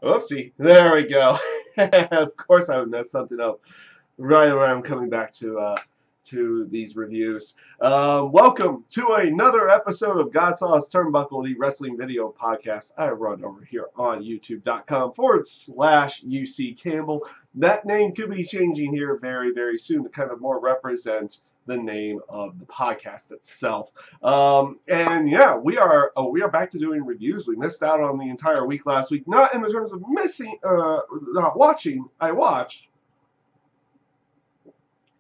Oopsie. There we go. Of course I would mess something up right around coming back to these reviews. Welcome to another episode of GodSaw's Turnbuckle, the wrestling video podcast I run over here on youtube.com/UC Campbell. That name could be changing here very, very soon to kind of more represent the name of the podcast itself. And yeah, we are back to doing reviews. We missed out on the entire week last week, not in the terms of missing, not watching. I watched.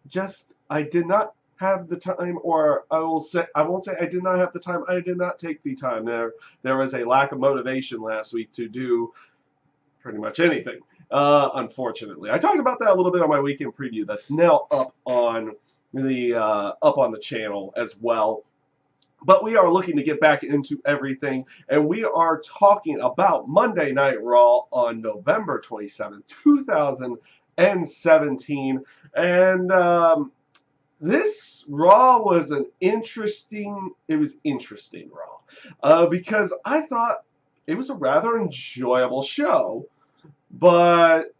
Just I did not have the time, or I won't say I did not have the time. I did not take the time. There was a lack of motivation last week to do pretty much anything. Unfortunately, I talked about that a little bit on my weekend preview. That's now up on the channel as well. But we are looking to get back into everything, and we are talking about Monday Night Raw on November 27th, 2017. And this Raw was interesting Raw. Because I thought it was a rather enjoyable show, but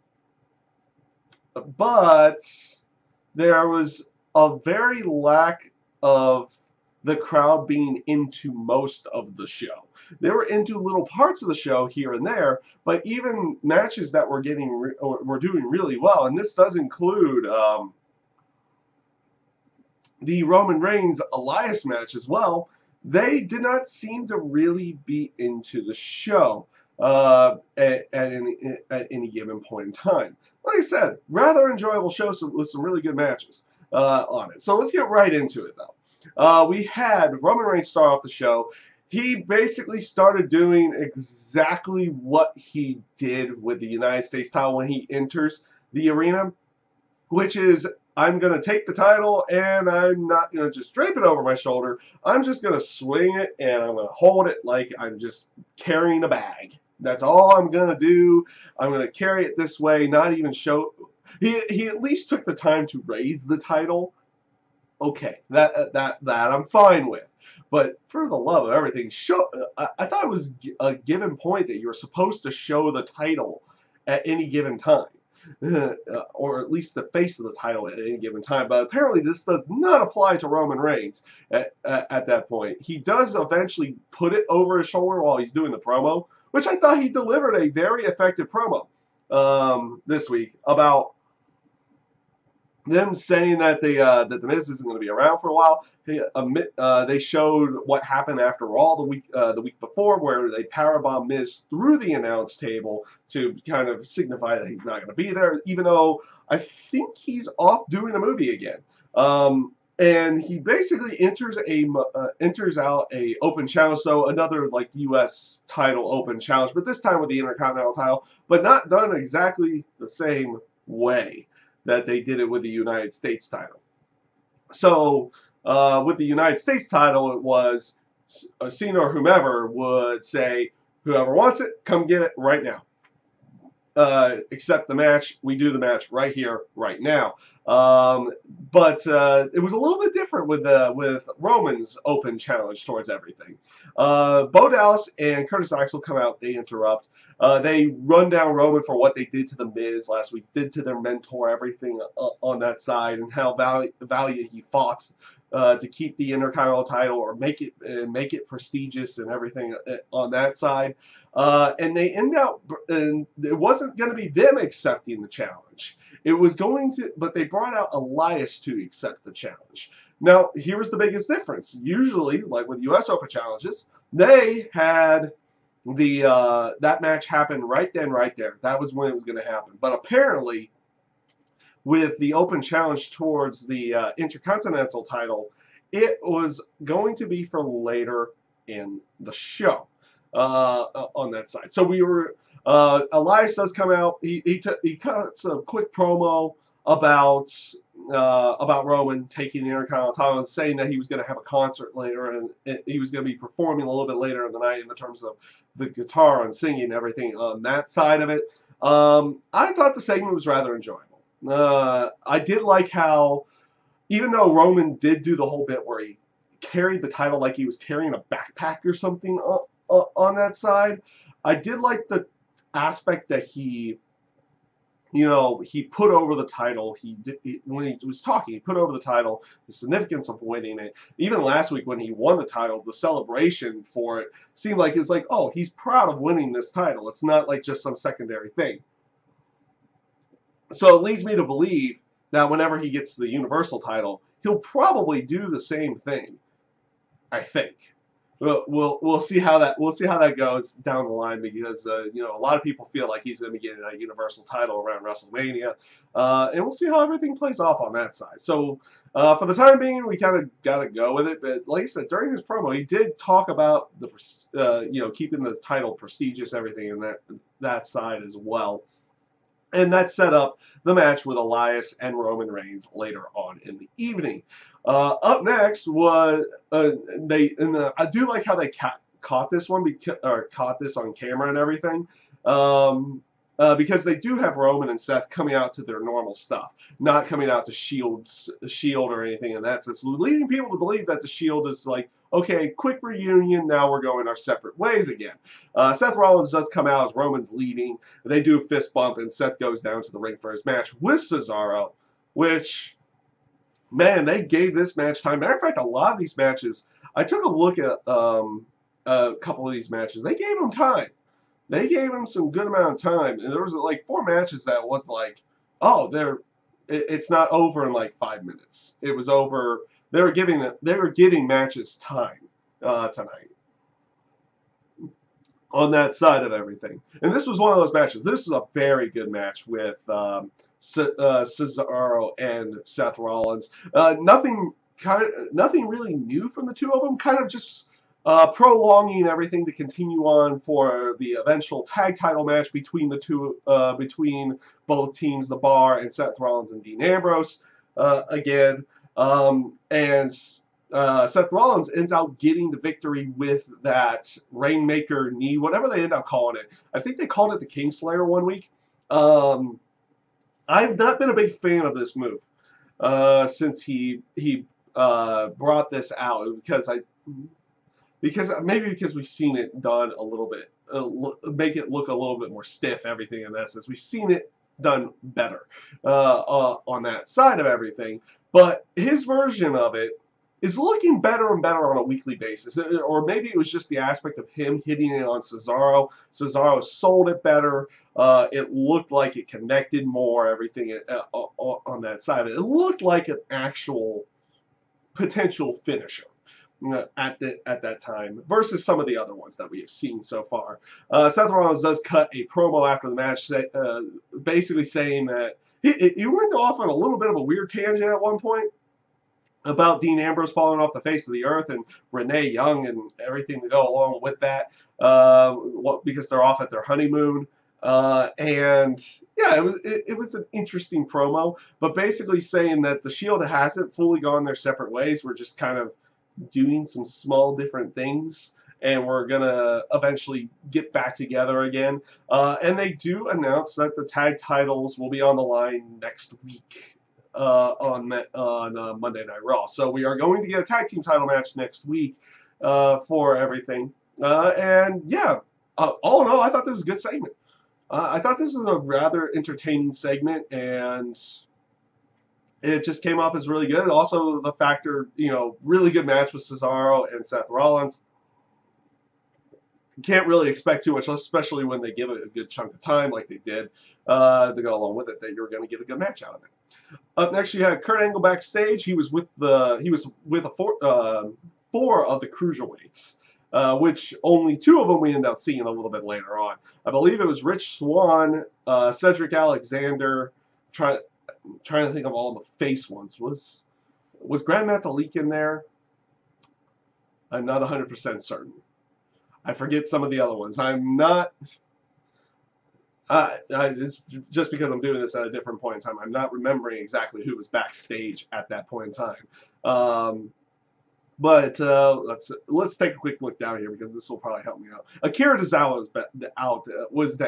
there was a very lack of the crowd being into most of the show. They were into little parts of the show here and there, but even matches that were doing really well, and this does include the Roman Reigns Elias match as well. They did not seem to really be into the show at any given point in time. Like I said, rather enjoyable show with some really good matches on it. So let's get right into it, though. We had Roman Reigns start off the show. He basically started doing exactly what he did with the United States title when he enters the arena, which is, I'm going to take the title and I'm not going to just drape it over my shoulder. I'm just going to swing it and I'm going to hold it like I'm just carrying a bag. That's all I'm going to do. I'm going to carry it this way, not even show. He at least took the time to raise the title. Okay, that I'm fine with. But for the love of everything, I thought it was a given point that you were supposed to show the title at any given time. Or at least the face of the title at any given time. But apparently this does not apply to Roman Reigns at that point. He does eventually put it over his shoulder while he's doing the promo, which I thought he delivered a very effective promo this week about them saying that that the Miz isn't going to be around for a while. They showed what happened after Raw the week before, where they powerbomb Miz through the announce table to kind of signify that he's not going to be there, even though I think he's off doing a movie again. And he basically enters out a open challenge, so another like U.S. title open challenge, but this time with the Intercontinental title, but not done exactly the same way that they did it with the United States title. So with the United States title, it was Cena or whomever would say, whoever wants it, come get it right now. Accept the match. We do the match right here, right now. But it was a little bit different with Roman's open challenge towards everything. Bo Dallas and Curtis Axel come out. They interrupt. They run down Roman for what they did to the Miz last week, did to their mentor, everything on that side, and how valiant he fought to keep the Intercontinental title or make it prestigious and everything on that side. And they end out, and it wasn't going to be them accepting the challenge. It was going to, but they brought out Elias to accept the challenge. Now, here was the biggest difference. Usually, like with U.S. Open challenges, they had that match happen right then, right there. That was when it was going to happen. But apparently, with the open challenge towards the Intercontinental title, it was going to be for later in the show on that side. So we were, Elias does come out. He cuts a quick promo about Roman taking the Intercontinental title and saying that he was going to have a concert later and he was going to be performing a little bit later in the night in the terms of the guitar and singing and everything on that side of it. I thought the segment was rather enjoyable. I did like how, even though Roman did do the whole bit where he carried the title like he was carrying a backpack or something on that side, I aspect that he, he put over the title. When he was talking, he put over the title, the significance of winning it. Even last week when he won the title, the celebration for it seemed like it's like, oh, he's proud of winning this title. It's not like just some secondary thing. So it leads me to believe that whenever he gets the Universal title, he'll probably do the same thing. I think. We'll see how that goes down the line, because a lot of people feel like he's going to be getting a Universal title around WrestleMania, and we'll see how everything plays off on that side. So for the time being, we kind of got to go with it. But like I said, during his promo, he did talk about the keeping the title prestigious, everything in that side as well. And that set up the match with Elias and Roman Reigns later on in the evening. Up next was I do like how they caught this one, caught this on camera and everything, because they do have Roman and Seth coming out to their normal stuff, not coming out to Shield or anything in that sense, leading people to believe that the Shield is like, okay, quick reunion, now we're going our separate ways again. Seth Rollins does come out as Roman's leaving. They do a fist bump, and Seth goes down to the ring for his match with Cesaro, which, man, they gave this match time. Matter of fact, a lot of these matches, I took a look at a couple of these matches. They gave him time. They gave him some good amount of time. And there was like 4 matches that was like, oh, it's not over in like 5 minutes. It was over. They were giving matches time tonight on that side of everything. And this was one of those matches. This was a very good match with Cesaro and Seth Rollins. Nothing really new from the two of them. Kind of just prolonging everything to continue on for the eventual tag title match between the two, between both teams, The Bar and Seth Rollins and Dean Ambrose again. And Seth Rollins ends up getting the victory with that Rainmaker knee, whatever they end up calling it. I think they called it the Kingslayer one week. I've not been a big fan of this move since he brought this out, because we've seen it done a little bit, make it look a little bit more stiff, everything in that sense. We've seen it done better on that side of everything, but his version of it is looking better and better on a weekly basis. Or maybe it was just the aspect of him hitting it on Cesaro. Cesaro sold it better. It looked like it connected more, everything on that side of it. It looked like an actual potential finisher at that time versus some of the other ones that we have seen so far. Seth Rollins does cut a promo after the match, basically saying that he went off on a little bit of a weird tangent at one point about Dean Ambrose falling off the face of the earth and Renee Young and everything to go along with that, because they're off at their honeymoon. And yeah, it was an interesting promo, but basically saying that the Shield hasn't fully gone their separate ways. We're just kind of doing some small different things, and we're gonna eventually get back together again. And they do announce that the tag titles will be on the line next week on Monday Night Raw. So we are going to get a tag team title match next week for everything. And yeah, all in all, I thought this was a good segment. I thought this was a rather entertaining segment, and it just came off as really good. Also, the factor, really good match with Cesaro and Seth Rollins. You can't really expect too much, especially when they give it a good chunk of time like they did to go along with it, that you're going to get a good match out of it. Up next, you had Kurt Angle backstage. He was with four of the cruiserweights, which only 2 of them we end up seeing a little bit later on. I believe it was Rich Swann, Cedric Alexander. Trying to think of all the face ones. Was Grand Metalik in there? I'm not 100% certain. I forget some of the other ones. I'm not. It's just because I'm doing this at a different point in time. I'm not remembering exactly who was backstage at that point in time. But let's take a quick look down here, because this will probably help me out. Akira Tozawa was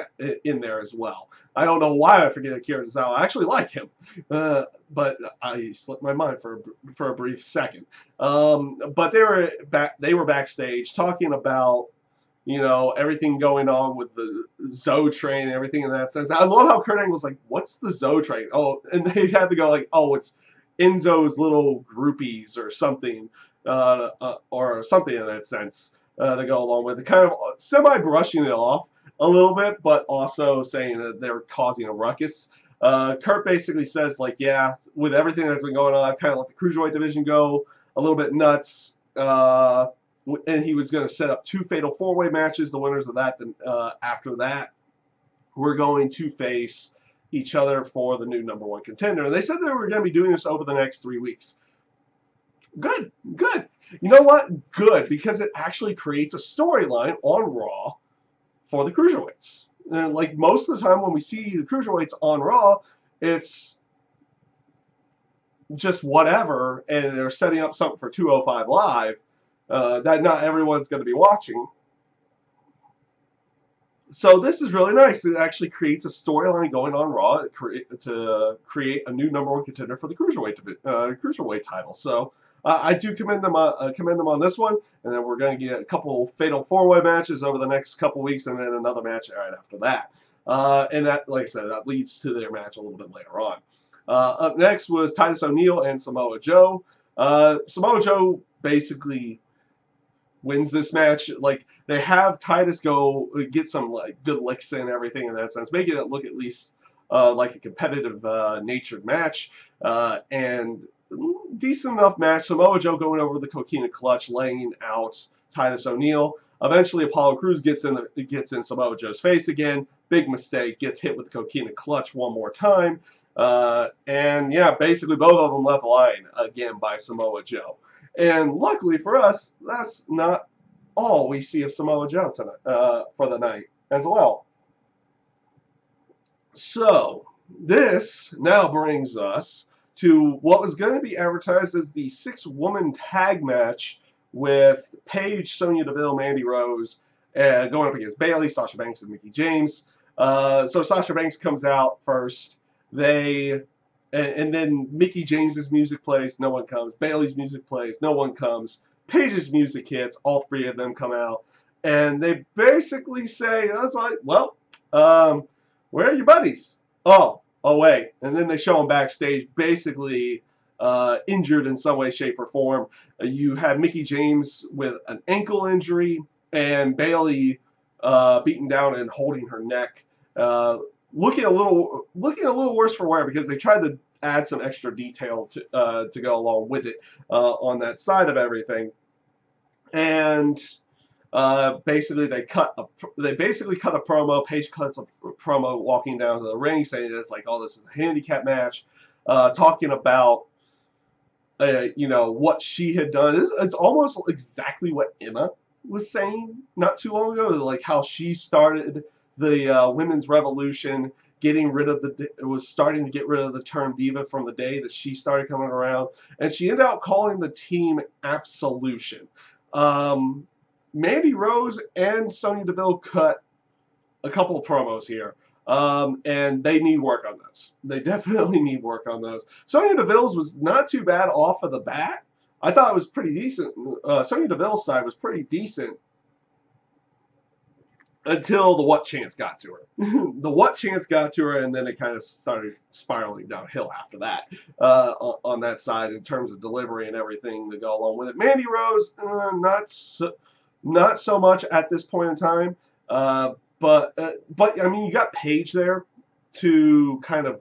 in there as well. I don't know why I forget Akira Tozawa. I actually like him, but I slipped my mind for a brief second. But they were backstage talking about you know, everything going on with the Zoe train and everything in that sense. I love how Kurt Angle's like, what's the Zoe train? Oh, and they had to go like, oh, it's Enzo's little groupies or something, or something in that sense to go along with it. Kind of semi-brushing it off a little bit, but also saying that they're causing a ruckus. Kurt basically says, like, yeah, with everything that's been going on, I've kind of let the Cruiserweight division go a little bit nuts. And he was going to set up 2 fatal 4-way matches. The winners of that, then after that, we're going to face each other for the new #1 contender. And they said they were going to be doing this over the next 3 weeks. Good, good. You know what? Good, because it actually creates a storyline on Raw for the Cruiserweights. And like most of the time when we see the Cruiserweights on Raw, it's just whatever, and they're setting up something for 205 Live that not everyone's going to be watching. So this is really nice. It actually creates a storyline going on Raw to create a new #1 contender for the Cruiserweight title. So I do commend them on this one, and then we're going to get a couple fatal 4-way matches over the next couple weeks, and then another match right after that. And that, like I said, that leads to their match a little bit later on. Up next was Titus O'Neil and Samoa Joe. Samoa Joe basically wins this match. Like, they have Titus go get some like good licks in everything in that sense, making it look at least like a competitive natured match, and decent enough match. Samoa Joe going over the Coquina Clutch, laying out Titus O'Neil. Eventually, Apollo Crews gets in Samoa Joe's face again. Big mistake. Gets hit with the Coquina Clutch one more time. And yeah, basically both of them left lying again by Samoa Joe. And luckily for us, that's not all we see of Samoa Joe tonight, for the night as well. So this now brings us to what was going to be advertised as the 6-woman tag match with Paige, Sonya Deville, Mandy Rose, going up against Bayley, Sasha Banks, and Mickie James. So Sasha Banks comes out first. And then Mickie James's music plays, no one comes. Bayley's music plays, no one comes. Paige's music hits, all 3 of them come out. And they basically say, I was like, well, where are your buddies? Oh, wait. And then they show them backstage, basically injured in some way, shape, or form. You have Mickie James with an ankle injury, and Bayley beaten down and holding her neck. Looking a little worse for wear, because they tried to add some extra detail to go along with it on that side of everything, and basically they cut a promo. Paige cuts a promo walking down to the ring, saying it's like, oh, this is a handicap match, talking about you know, what she had done. It's almost exactly what Emma was saying not too long ago, like how she started the women's revolution, starting to get rid of the term diva from the day that she started coming around, and she ended up calling the team Absolution. Mandy Rose and Sonya Deville cut a couple of promos here, and they need work on those. They definitely need work on those. Sonya Deville's was not too bad off of the bat. I thought it was pretty decent. Sonya Deville's side was pretty decent until the what chance got to her. The what chance got to her, and then it kind of started spiraling downhill after that on that side in terms of delivery and everything to go along with it. Mandy Rose, not so much at this point in time, but I mean, you got Paige there to kind of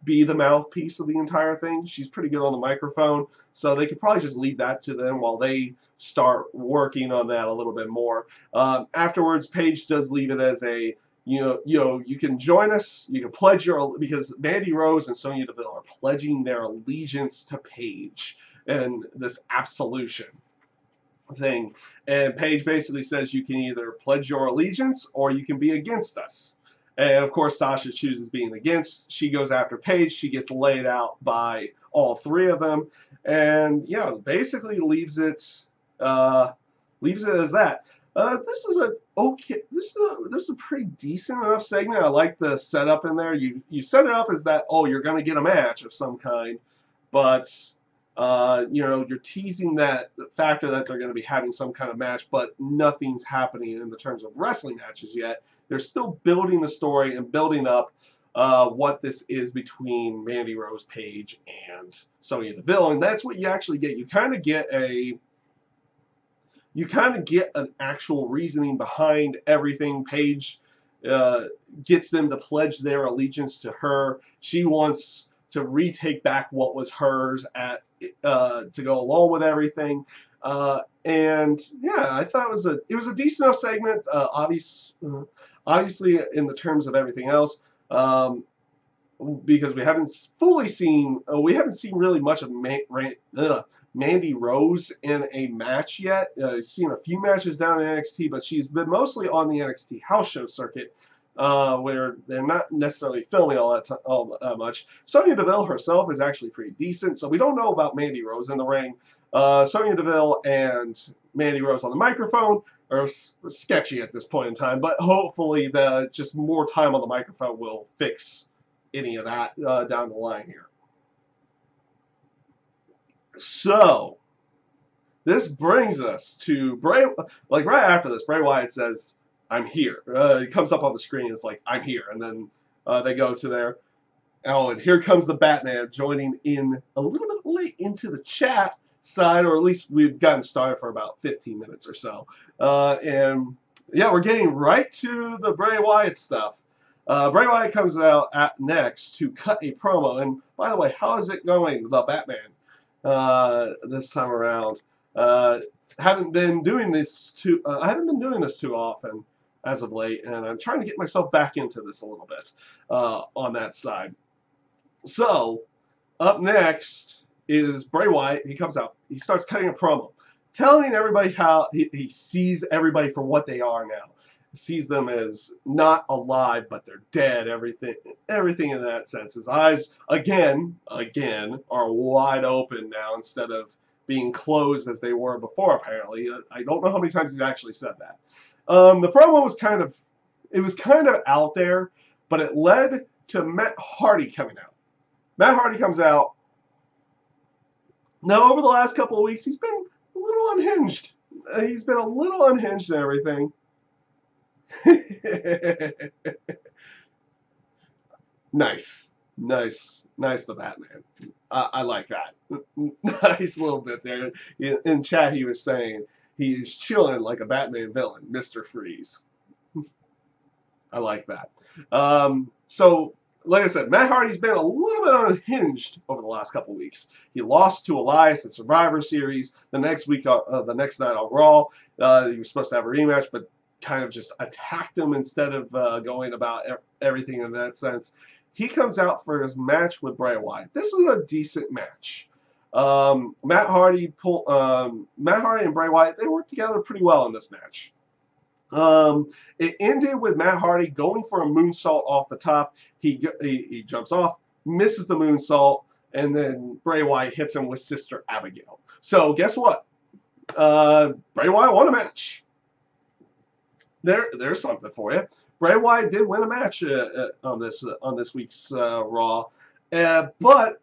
be the mouthpiece of the entire thing. She's pretty good on the microphone, so they could probably just leave that to them while they start working on that a little bit more. Afterwards, Paige does leave it as a, you can join us, you can pledge because Mandy Rose and Sonya Deville are pledging their allegiance to Paige and this absolution thing. And Paige basically says you can either pledge your allegiance or you can be against us. And of course, Sasha chooses being against. She goes after Paige. She gets laid out by all 3 of them, and yeah, basically leaves it as that. This is a okay. This is a pretty decent enough segment. I like the setup in there. You set it up as that, oh, you're going to get a match of some kind, but You know, you're teasing that factor that they're going to be having some kind of match, but nothing's happening in the terms of wrestling matches yet. They're still building the story and building up what this is between Mandy Rose, Paige, and Sonya Deville, and that's what you actually get. You kind of get an actual reasoning behind everything. Paige gets them to pledge their allegiance to her. She wants to retake back what was hers to go along with everything. And yeah, I thought it was a decent enough segment. Obviously, in the terms of everything else, because we haven't seen really much of Mandy Rose in a match yet. Seen a few matches down in NXT, but she's been mostly on the NXT house show circuit, where they're not necessarily filming all that much. Sonya Deville herself is actually pretty decent, so we don't know about Mandy Rose in the ring. Sonya Deville and Mandy Rose on the microphone are sketchy at this point in time, but hopefully just more time on the microphone will fix any of that down the line here. So, this brings us to Bray. Like right after this, Bray Wyatt says, "I'm here." It comes up on the screen. It's like, "I'm here," and then they go to there. Oh, and here comes the Batman joining in a little bit late into the chat side, or at least we've gotten started for about 15 minutes or so. And yeah, we're getting right to the Bray Wyatt stuff. Bray Wyatt comes out next to cut a promo. And by the way, how is it going, the Batman, this time around? Haven't been doing this too often as of late, and I'm trying to get myself back into this a little bit on that side. So, up next is Bray Wyatt. He comes out. He starts cutting a promo, telling everybody how he sees everybody for what they are now. He sees them as not alive, but they're dead. Everything in that sense. His eyes, again, are wide open now instead of being closed as they were before, apparently. I don't know how many times he's actually said that. The promo was kind of out there, but it led to Matt Hardy coming out. Matt Hardy comes out. Now, over the last couple of weeks, he's been a little unhinged. He's been a little unhinged and everything. Nice, the Batman. I like that. Nice little bit there. In chat, he was saying he's chilling like a Batman villain, Mr. Freeze. I like that. So, like I said, Matt Hardy's been a little bit unhinged over the last couple weeks. He lost to Elias at Survivor Series. The next night on Raw, he was supposed to have a rematch, but kind of just attacked him instead of going about everything in that sense. He comes out for his match with Bray Wyatt. This is a decent match. Matt Hardy and Bray Wyatt, they worked together pretty well in this match. It ended with Matt Hardy going for a moonsault off the top. He jumps off, misses the moonsault, and then Bray Wyatt hits him with Sister Abigail. So guess what? Bray Wyatt won a match. There's something for you. Bray Wyatt did win a match on this week's Raw, but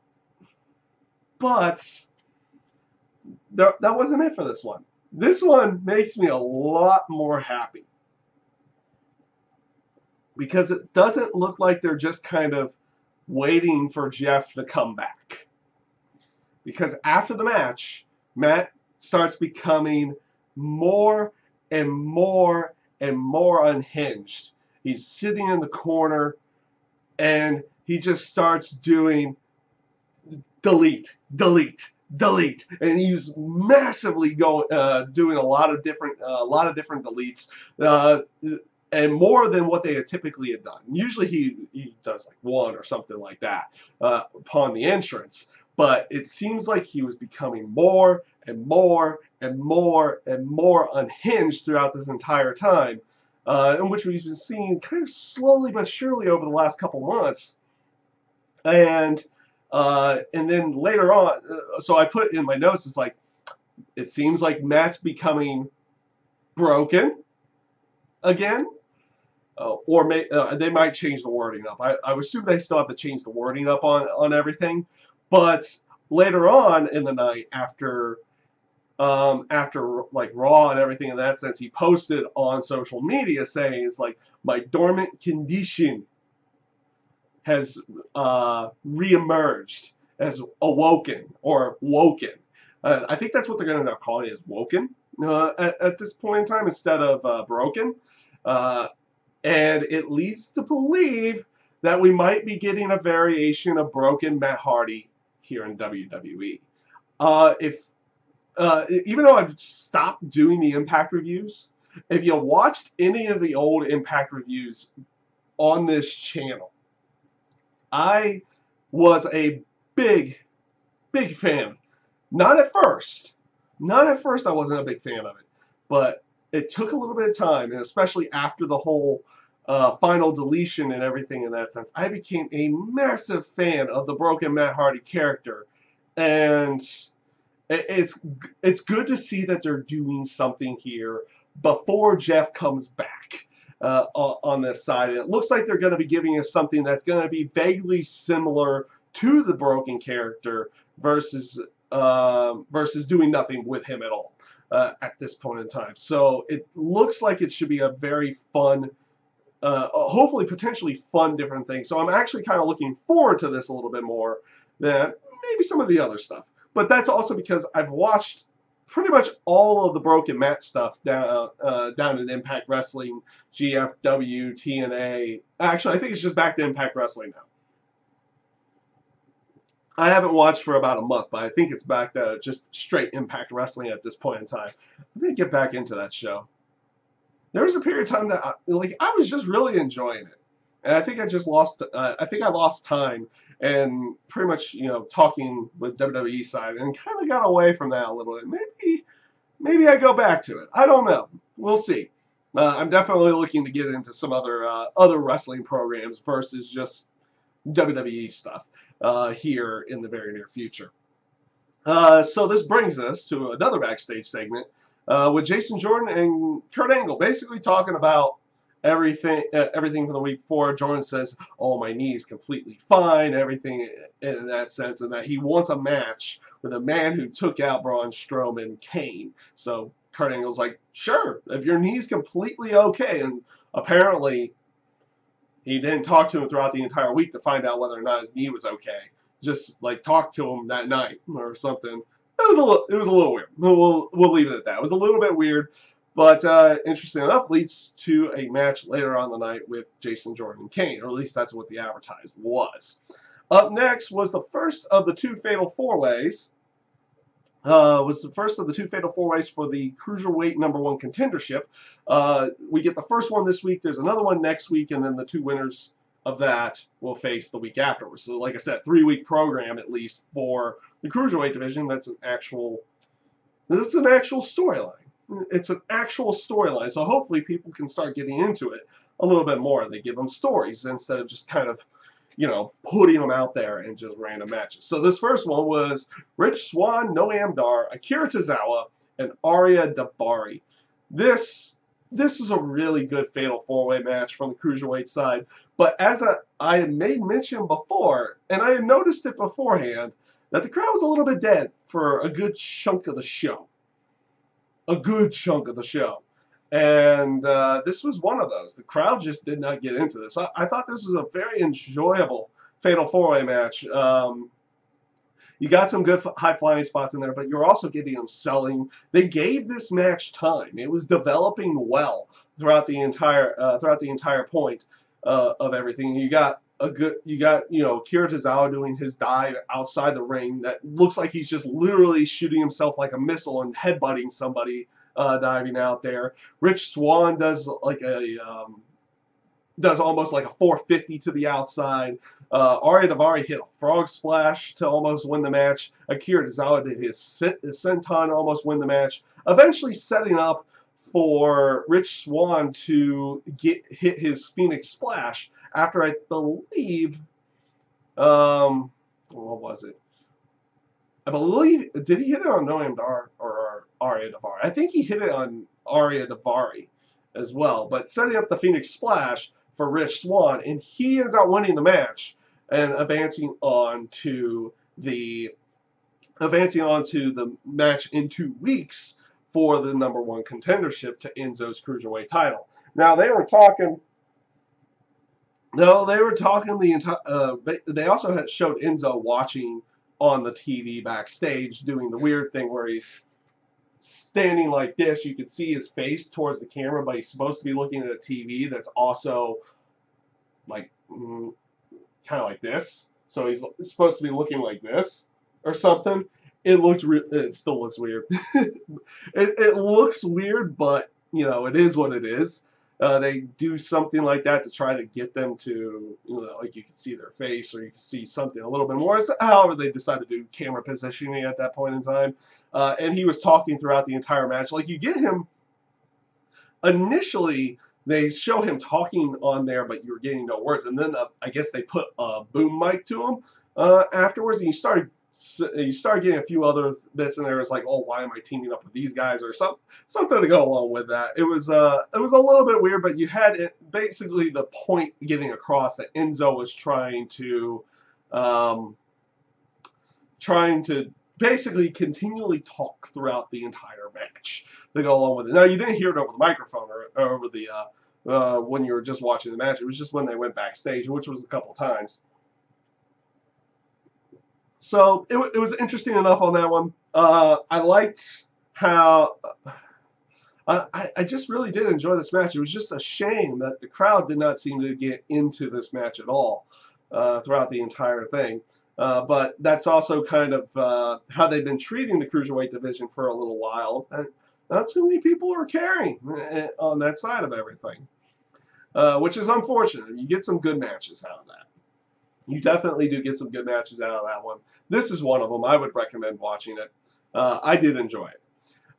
that wasn't it for this one. This one makes me a lot more happy because it doesn't look like they're just kind of waiting for Jeff to come back. Because after the match, Matt starts becoming more and more and more unhinged. He's sitting in the corner and he just starts doing delete, and he's massively doing a lot of different deletes, and more than what they had typically had done. Usually he does like one or something like that upon the entrance, but it seems like he was becoming more and more and more and more unhinged throughout this entire time, in which we've been seeing kind of slowly but surely over the last couple months, and then later on, so I put in my notes, it's like, it seems like Matt's becoming broken again, or they might change the wording up. I would assume they still have to change the wording up on everything, but later on in the night, after like Raw and everything in that sense, he posted on social media saying it's like my dormant condition has reemerged, has awoken or woken. I think that's what they're going to now call it, is woken at this point in time instead of broken. Uh, and it leads to believe that we might be getting a variation of broken Matt Hardy here in WWE. If Even though I've stopped doing the Impact reviews, if you watched any of the old Impact reviews on this channel, I was a big, big fan. Not at first. Not at first I wasn't a big fan of it. But it took a little bit of time, and especially after the whole final deletion and everything in that sense, I became a massive fan of the broken Matt Hardy character. And it's good to see that they're doing something here before Jeff comes back on this side. And it looks like they're going to be giving us something that's going to be vaguely similar to the broken character versus doing nothing with him at all at this point in time. So it looks like it should be a very fun, hopefully potentially fun different thing. So I'm actually kind of looking forward to this a little bit more than maybe some of the other stuff. But that's also because I've watched pretty much all of the broken Matt stuff down in Impact Wrestling, GFW, TNA. Actually, I think it's just back to Impact Wrestling now. I haven't watched for about a month, but I think it's back to just straight Impact Wrestling at this point in time. I'm gonna get back into that show. There was a period of time that I was just really enjoying it, and I think I just lost. I think I lost time and pretty much talking with WWE side and kind of got away from that a little bit. Maybe I go back to it. I don't know. We'll see. I'm definitely looking to get into some other wrestling programs versus just WWE stuff here in the very near future. So this brings us to another backstage segment with Jason Jordan and Kurt Angle basically talking about everything from the week before. Jordan says, "Oh, my knee is completely fine," everything in that sense, and that he wants a match with a man who took out Braun Strowman, Kane. So Kurt Angle's like, "Sure, if your knee's completely okay," and apparently he didn't talk to him throughout the entire week to find out whether or not his knee was okay. Just like talk to him that night or something. It was a little weird. We'll leave it at that. It was a little bit weird, but interesting enough, leads to a match later on the night with Jason Jordan and Kane, or at least that's what the advertised was. Up next was the first of the two fatal four-ways. Was the first of the two fatal four-ways for the Cruiserweight #1 contendership. We get the first one this week. There's another one next week, and then the two winners of that will face the week afterwards. So, like I said, 3-week program at least for the Cruiserweight division. This is an actual storyline. It's an actual storyline. So hopefully people can start getting into it a little bit more. They give them stories instead of just kind of putting them out there in just random matches. So this first one was Rich Swann, Noam Dar, Akira Tozawa, and Arya Daivari. This is a really good fatal four-way match from the Cruiserweight side. But as I had made mention before, and I had noticed it beforehand, that the crowd was a little bit dead for a good chunk of the show. And this was one of those. The crowd just did not get into this. I thought this was a very enjoyable fatal four-way match. You got some good high-flying spots in there, but you're also getting them selling. They gave this match time. It was developing well throughout the entire point of everything. You got Akira Tozawa doing his dive outside the ring that looks like he's just literally shooting himself like a missile and headbutting somebody diving out there. Rich Swann does almost like a 450 to the outside. Arya Daivari hit a frog splash to almost win the match. Akira Tozawa did his senton almost win the match. Eventually setting up for Rich Swann to hit his Phoenix Splash after, I believe, what was it? I believe, did he hit it on Noam Dar or Arya Daivari? I think he hit it on Arya Daivari as well. But setting up the Phoenix Splash for Rich Swann, and he ends up winning the match and advancing on to the advancing on to the match in 2 weeks for the #1 contendership to Enzo's Cruiserweight title. Now, they were talking. No, they were talking the entire. They also had showed Enzo watching on the TV backstage, doing the weird thing where he's standing like this. You could see his face towards the camera, but he's supposed to be looking at a TV that's also like kind of like this. So he's supposed to be looking like this or something. It still looks weird. it looks weird, but you know, it is what it is. They do something like that to try to get them to, you know, like you can see their face or you can see something a little bit more. However, they decide to do camera positioning at that point in time. And he was talking throughout the entire match. Like you get him initially. They show him talking on there, but you're getting no words. And then I guess they put a boom mic to him afterwards, and you start getting a few other bits in there. It's like, oh, why am I teaming up with these guys or something to go along with that. It was a little bit weird, but you had it basically the point getting across that Enzo was trying to basically continually talk throughout the entire match to go along with it. Now, you didn't hear it over the microphone or over the when you were just watching the match. It was just when they went backstage, which was a couple times. So it was interesting enough on that one. I liked how I just really did enjoy this match. It was just a shame that the crowd did not seem to get into this match at all throughout the entire thing. But that's also kind of how they've been treating the Cruiserweight division for a little while. And not too many people are caring on that side of everything, which is unfortunate. You get some good matches out of that. You definitely do get some good matches out of that one. This is one of them. I would recommend watching it. I did enjoy it.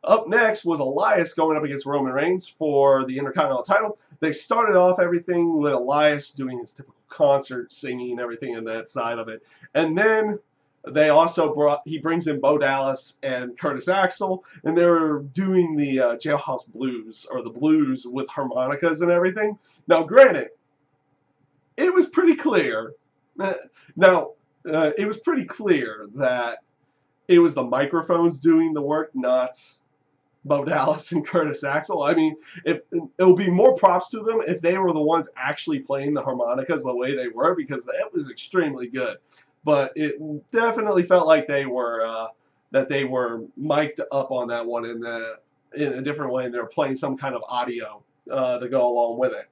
Up next was Elias going up against Roman Reigns for the Intercontinental title. They started off everything with Elias doing his typical concert, singing, everything in that side of it. And then they also he brings in Bo Dallas and Curtis Axel, and they were doing the Jailhouse Blues, or the blues with harmonicas and everything. Now, granted, it was pretty clear. It was pretty clear that it was the microphones doing the work, not Bo Dallas and Curtis Axel. I mean, if it would be more props to them if they were the ones actually playing the harmonicas the way they were, because that was extremely good. But it definitely felt like they were mic'd up on that one in a different way, and they were playing some kind of audio to go along with it.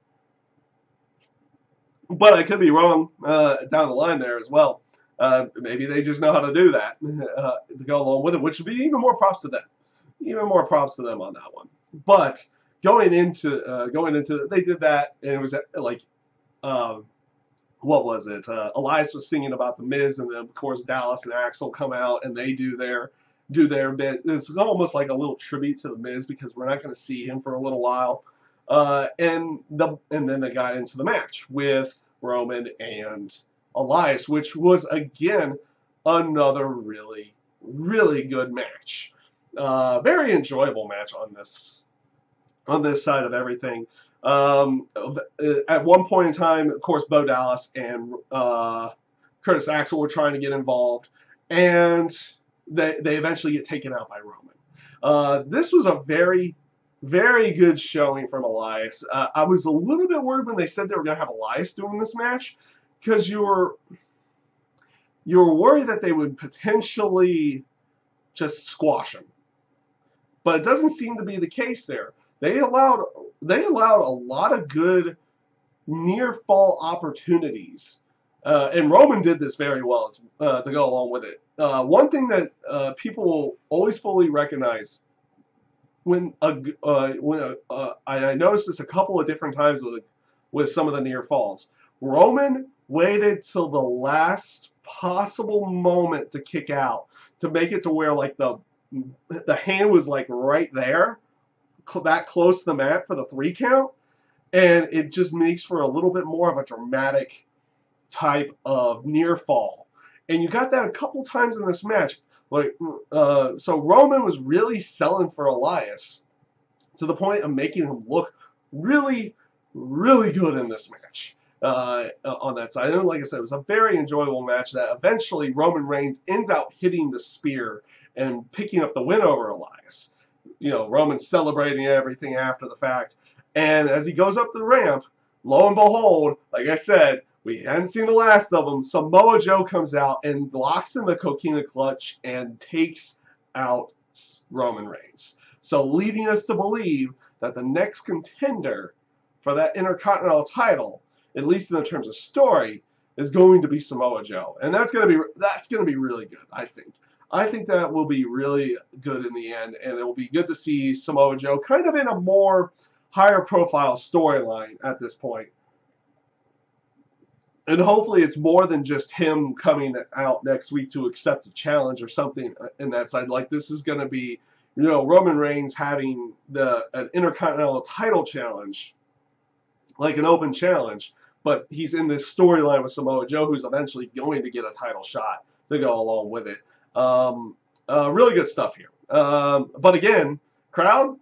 But I could be wrong down the line there as well. Maybe they just know how to do that to go along with it, which would be even more props to them. Even more props to them on that one. But going into they did that, and it was like what was it? Elias was singing about the Miz, and then of course Dallas and Axel come out and they do their bit. It's almost like a little tribute to the Miz, because we're not going to see him for a little while. And then they got into the match with Roman and Elias, which was again another really, really good match. Very enjoyable match on this side of everything. At one point in time, of course, Bo Dallas and Curtis Axel were trying to get involved, and they eventually get taken out by Roman. This was a very, very good showing from Elias. I was a little bit worried when they said they were going to have Elias doing this match, because you were worried that they would potentially just squash him. But it doesn't seem to be the case there. They allowed a lot of good near fall opportunities, and Roman did this very well to go along with it. One thing that people will always fully recognize I noticed this a couple of different times with some of the near falls. Roman waited till the last possible moment to kick out, to make it to where like the hand was like right there, that close to the mat for the 3 count, and it just makes for a little bit more of a dramatic type of near fall. And you got that a couple times in this match. Like, so Roman was really selling for Elias to the point of making him look really, really good in this match. on that side. And like I said, it was a very enjoyable match that eventually Roman Reigns ends up hitting the spear and picking up the win over Elias. You know, Roman's celebrating everything after the fact. And as he goes up the ramp, lo and behold, like I said, we hadn't seen the last of him. Samoa Joe comes out and locks in the Coquina Clutch and takes out Roman Reigns. So leading us to believe that the next contender for that Intercontinental title, at least in the terms of story, is going to be Samoa Joe. And that's going to be really good, I think. I think that will be really good in the end, and it will be good to see Samoa Joe kind of in a more higher profile storyline at this point. And hopefully it's more than just him coming out next week to accept a challenge or something in that side. Like, this is going to be, you know, Roman Reigns having an Intercontinental title challenge, like an open challenge, but he's in this storyline with Samoa Joe, who's eventually going to get a title shot to go along with it. Really good stuff here. But again, crowd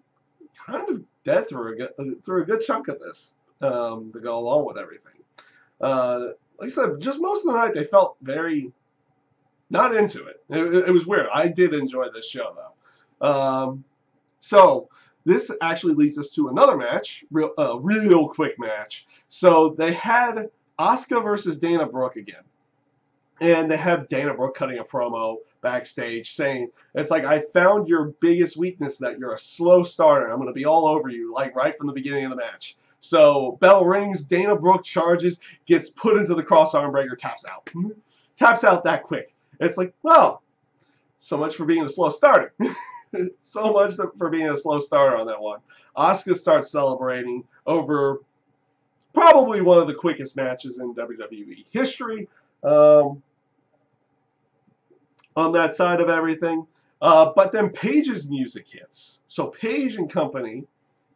kind of dead through a good chunk of this to go along with everything. Like I said, just most of the night they felt very not into it. It was weird. I did enjoy this show though. So this actually leads us to another match, real quick match. So they had Asuka versus Dana Brooke again. And they have Dana Brooke cutting a promo backstage saying, it's like, I found your biggest weakness, that you're a slow starter. I'm going to be all over you, like right from the beginning of the match. So bell rings, Dana Brooke charges, gets put into the cross arm breaker, taps out. Taps out that quick. It's like, well, so much for being a slow starter. So much for being a slow starter on that one. Asuka starts celebrating over probably one of the quickest matches in WWE history. On that side of everything. But then Paige's music hits. So Paige and company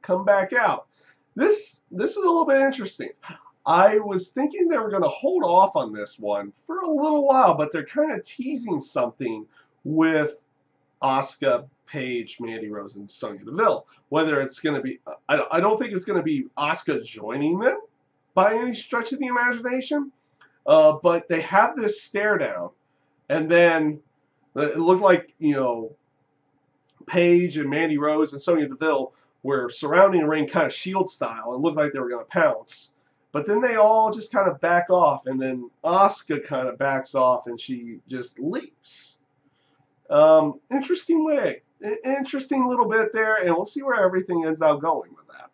come back out. This is a little bit interesting. I was thinking they were going to hold off on this one for a little while, but they're kind of teasing something with Asuka, Paige, Mandy Rose, and Sonya Deville. Whether it's going to be, I don't think it's going to be Asuka joining them by any stretch of the imagination. But they have this stare down, and then it looked like, you know, Paige and Mandy Rose and Sonya Deville were surrounding the ring kind of Shield style and looked like they were going to pounce. But then they all just kind of back off, and then Asuka kind of backs off and she just leaps. Interesting way. Interesting little bit there, and we'll see where everything ends up going with that.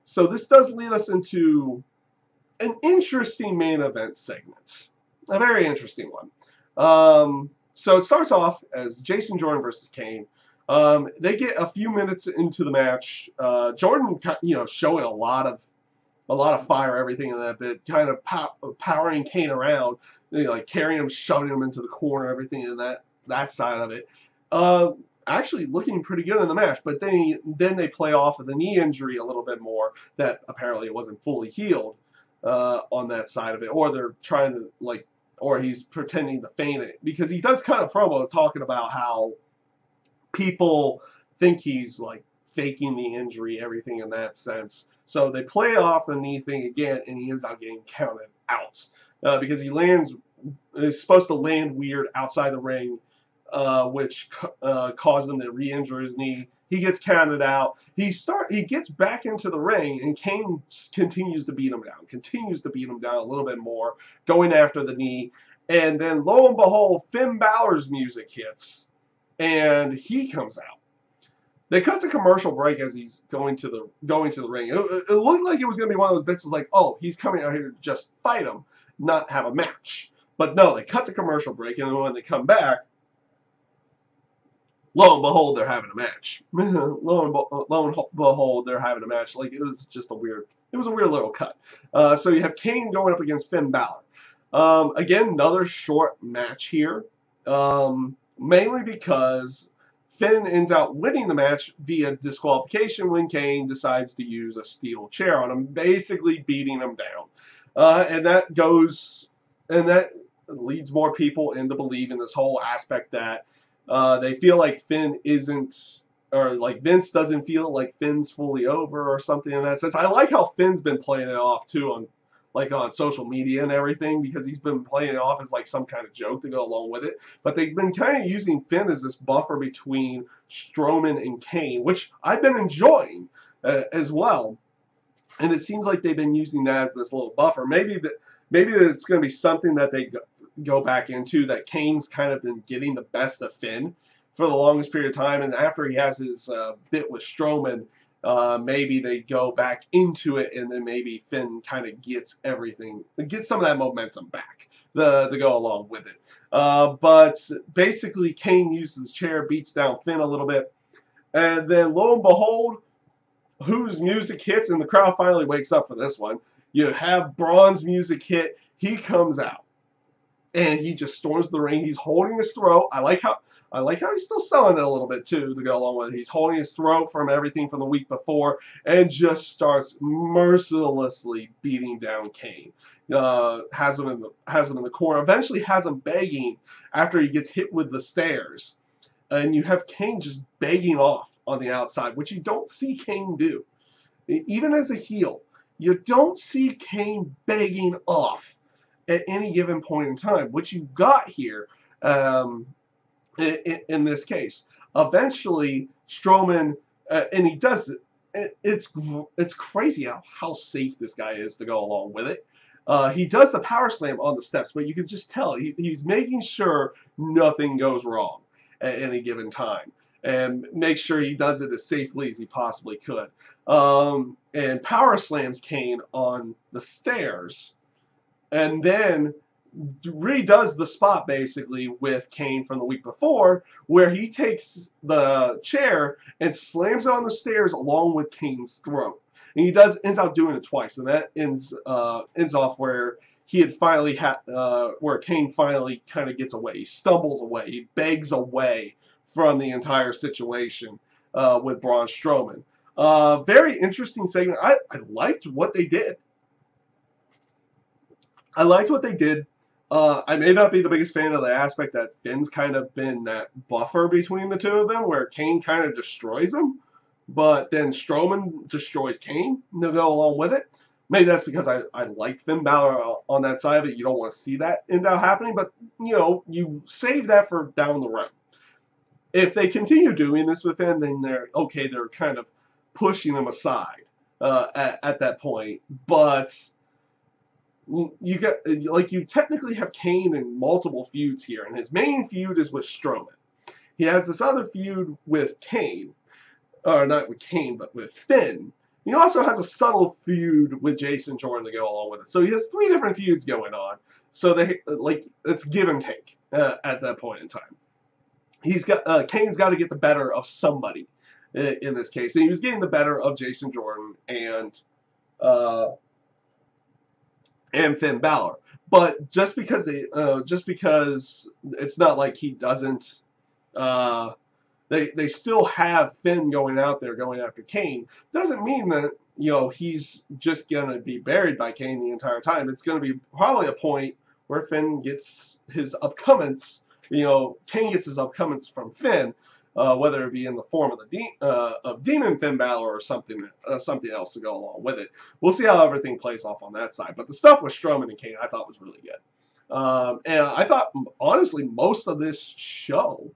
So this does lead us into an interesting main event segment. A very interesting one. So it starts off as Jason Jordan versus Kane. They get a few minutes into the match. Jordan, you know, showing a lot of fire, everything in that bit, kind of powering Kane around, you know, like carrying him, shoving him into the corner, everything in that side of it. Actually looking pretty good in the match, but then they play off of the knee injury a little bit more, that apparently it wasn't fully healed on that side of it, or they're trying to, like, or he's pretending to feign it, because he does kind of promo talking about how people think he's like faking the injury, everything in that sense. So they play off the knee thing again, and he ends up getting counted out because is supposed to land weird outside the ring, which caused him to re-injure his knee. He gets counted out. He gets back into the ring, and Kane continues to beat him down a little bit more, going after the knee. And then lo and behold, Finn Balor's music hits, and he comes out. They cut to commercial break as he's going to the ring. It looked like it was going to be one of those bits, like, oh, he's coming out here to just fight him, not have a match. But no, they cut to commercial break, and then when they come back, lo and behold, they're having a match. Lo and behold, they're having a match. Like, it was a weird little cut. So you have Kane going up against Finn Balor. Again, another short match here. Mainly because Finn ends up winning the match via disqualification when Kane decides to use a steel chair on him, basically beating him down. And that leads more people into believing this whole aspect that they feel like Finn isn't, or like Vince doesn't feel like Finn's fully over or something in that sense. I like how Finn's been playing it off too like on social media and everything, because he's been playing it off as like some kind of joke to go along with it. But they've been kind of using Finn as this buffer between Strowman and Kane, which I've been enjoying as well. And it seems like they've been using that as this little buffer. Maybe it's going to be something that they go back into, that Kane's kind of been getting the best of Finn for the longest period of time, and after he has his bit with Strowman, maybe they go back into it, and then maybe Finn kind of gets some of that momentum back to go along with it. But basically, Kane uses the chair, beats down Finn a little bit, and then lo and behold, whose music hits, and the crowd finally wakes up for this one. You have Braun's music hit. He comes out, and he just storms the ring. He's holding his throat. I like how he's still selling it a little bit too to go along with it. He's holding his throat from everything from the week before, and just starts mercilessly beating down Kane. Has him in the corner. Eventually has him begging after he gets hit with the stairs, and you have Kane just begging off on the outside, which you don't see Kane do. Even as a heel, you don't see Kane begging off at any given point in time, which you got here in this case. Eventually, Strowman, and he does it. It's crazy how safe this guy is to go along with it. He does the power slam on the steps, but you can just tell he's making sure nothing goes wrong at any given time, and make sure he does it as safely as he possibly could. And power slams Kane on the stairs, and then redoes the spot basically with Kane from the week before, where he takes the chair and slams it on the stairs along with Kane's throat. And he ends out doing it twice, and that ends off where he had finally where Kane finally kind of gets away. He stumbles away. He begs away from the entire situation with Braun Strowman. Very interesting segment. I liked what they did. I may not be the biggest fan of the aspect that Finn's kind of been that buffer between the two of them, where Kane kind of destroys him, but then Strowman destroys Kane to go along with it. Maybe that's because I like Finn Balor on that side of it. You don't want to see that end up happening, but you save that for down the road. If they continue doing this with Finn, then they're kind of pushing him aside at that point. But you technically have Kane in multiple feuds here, and his main feud is with Strowman. He has this other feud with Kane, or not with Kane, but with Finn. He also has a subtle feud with Jason Jordan to go along with it. So he has 3 different feuds going on. So it's give and take at that point in time. Kane's got to get the better of somebody in this case, and he was getting the better of Jason Jordan and Finn Balor. But just because it's not like he doesn't, they still have Finn going out there going after Kane, doesn't mean that he's just gonna be buried by Kane the entire time. It's gonna be probably a point where Finn gets his upcomings. Kane gets his upcomings from Finn, whether it be in the form of Demon Finn Balor or something else to go along with it. We'll see how everything plays off on that side. But the stuff with Strowman and Kane I thought was really good. And I thought, honestly, most of this show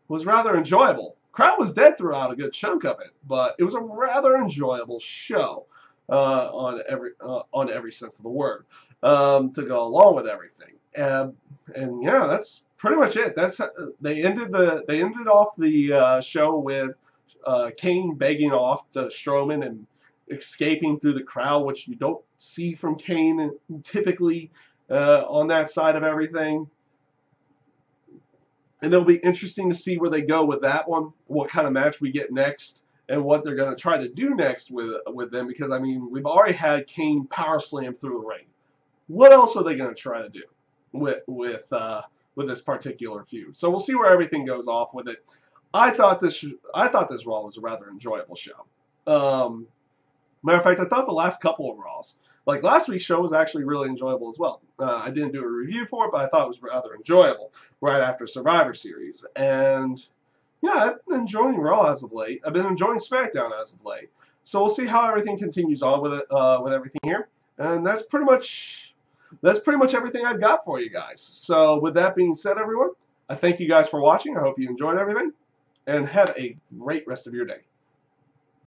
was rather enjoyable. Crowd was dead throughout a good chunk of it, but it was a rather enjoyable show on every sense of the word to go along with everything. And yeah, that's pretty much it. They ended off the show with Kane begging off to Strowman and escaping through the crowd, which you don't see from Kane typically on that side of everything. And it'll be interesting to see where they go with that one, what kind of match we get next, and what they're going to try to do next with them. Because, I mean, we've already had Kane power slam through the ring. What else are they going to try to do with this particular feud? So we'll see where everything goes off with it. I thought this Raw was a rather enjoyable show. Matter of fact, I thought the last couple of Raws, like last week's show, was actually really enjoyable as well. I didn't do a review for it, but I thought it was rather enjoyable right after Survivor Series. And yeah, I've been enjoying Raw as of late. I've been enjoying SmackDown as of late. So we'll see how everything continues on with it, with everything here. And that's pretty much everything I've got for you guys. So with that being said, everyone, I thank you guys for watching. I hope you enjoyed everything, and have a great rest of your day.